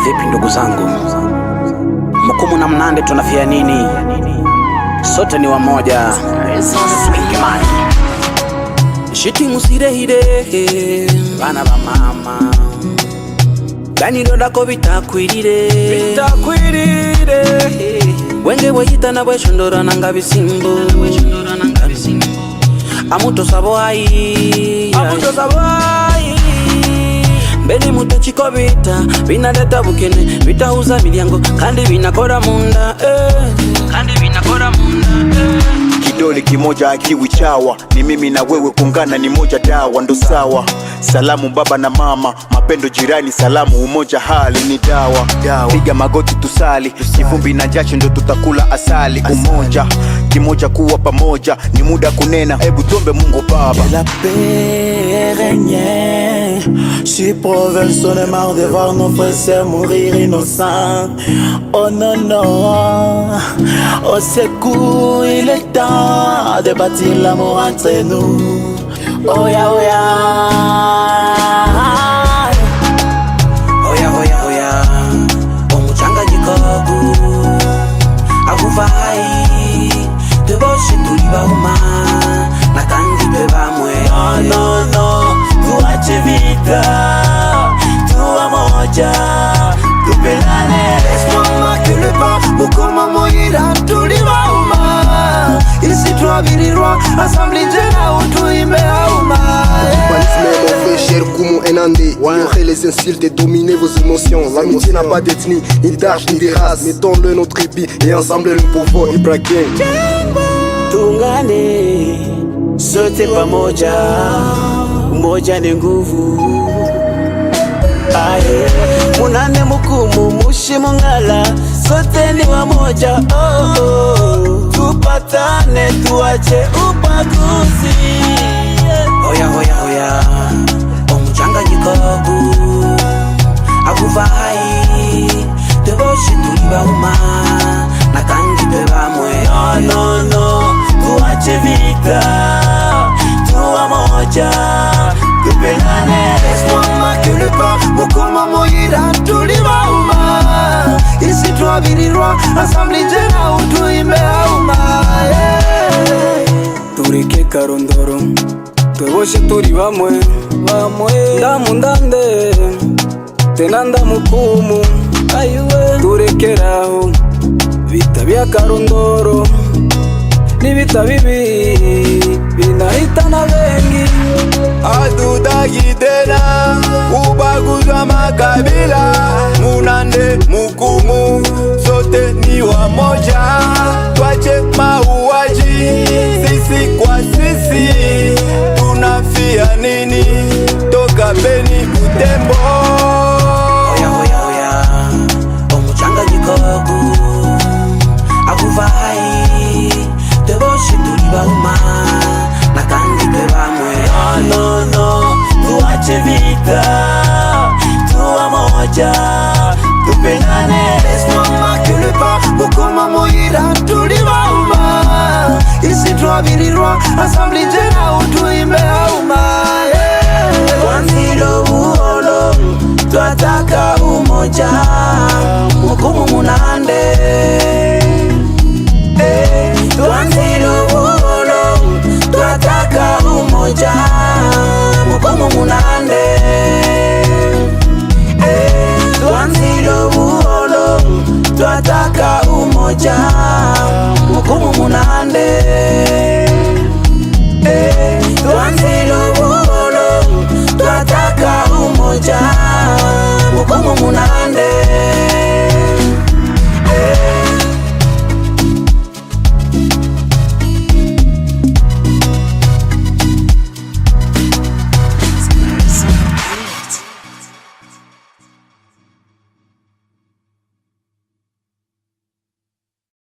Vipi ndugu zangu, Mkumu na Mnande tunafia nini? Sote ni wamoja. Shiti musirehire bana ba mama ganiro dako bitakwirire wenge wayita na bweshondora nanga bisimbo amuto saboai Beni muto chiko bita binaleta bukene bitahuza milyango kandi binakora munda Kidole kimoja akiwi chawa, ni mimi na wewe kungana ni moja dawa, ndo sawa. Salamu baba na mama, mapendo jirani, salamu umoja hali ni dawa. Piga magoti tusali, kivumbi na jasho ndo tutakula asali. Umoja, kimoja kuwa pamoja, ni muda kunena, hebu tuombe Mungu Baba. Que la paix règne sur Province, on est marre de voir nos frères sœurs mourir innocents. Oh non non, au secours il est temps de bâtir l'amour entre nous. Oh ya oh ya, oh ya oh ya oh ya, omuchanganyiko akufai tuboshe tulibauma na kandi bebamwe. non non non, tuache vita, tuwa moja, tupendane. Laisse-moi que le pas, mukoma moira tulibauma. Ici toi birirwa, assemblée jena utuime auma. Mon frère cher Kumu Enande, ignorez les insultes et dominez vos émotions. L'amitié n'a pas d'ethnie, ni d'âge, ni de race. Mettons-le notre épi et ensemble nous pouvons Ibrahim. Tungane, sote pamoja, umoja ni nguvu. Aye, Munande Mkumu Mushi Mungala, sote ni wamoja. Oh, oh. Tupatane tuache ubaguzi. Oya oya oya, omuchanganyiko akufai tuboshe tulibauma na kandi bebamwe. Non non non, tuache vita, tuwa moja, tupendane. Laisse-moi que le pas, mukoma moira tulibauma. Ici toi birirwa, assemblée jena utuime auma. Turike karondoro, tuboshe turi bamwe ndamundande tenanda Mkumu turekeraho bita bya karondoro n'ibita bibi binahitana bengi. Hatutaki tena ubaguzi wa makabila. Munande Mkumu sote ni wamoja, twache mauaji sisi kwa sisi. Tunafia nini? Toka Beni Butembo. Oya oya oya, omuchanganyiko akufai tuboshe tulibauma na kandi bebamwe. Non non non, tuache vita, tuwa moja, tupendane. Laisse-moi que le pas, mukoma moira tulibauma. Ici toi birirwa, assemblée jena utuime auma. Twanzilo uolo, twataka umoja, Mkumu Munande. Twanzilo uolo, twataka umoja, Mkumu Munande.